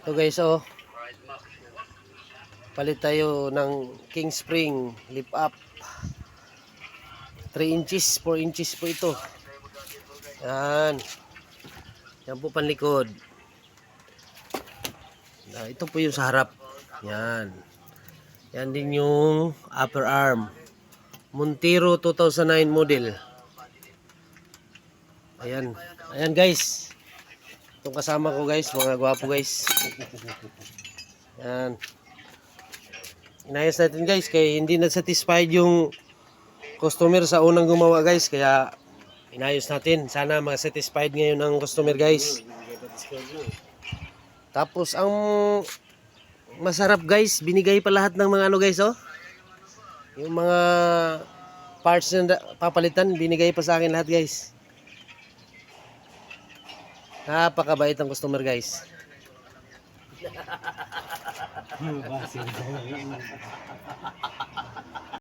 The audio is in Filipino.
Ito guys, oh. Palit tayo ng King Spring lift up. 3 inches, 4 inches po ito. Yan. Yan po panlikod. Ito po yung sa harap. Yan. Yan din yung upper arm. Montero 2009 model. Ayan. Ayan guys. Itong kasama ko guys. Mga gwapo guys. Yan. Inayos natin guys. Kaya hindi na satisfied yung customer sa unang gumawa guys. Kaya inayos natin. Sana ma-satisfied ngayon ang customer guys. Tapos ang masarap guys, binigay pa lahat ng mga ano guys, oh. Yung mga parts na papalitan, binigay pa sa akin lahat guys. Napakabait ang customer guys.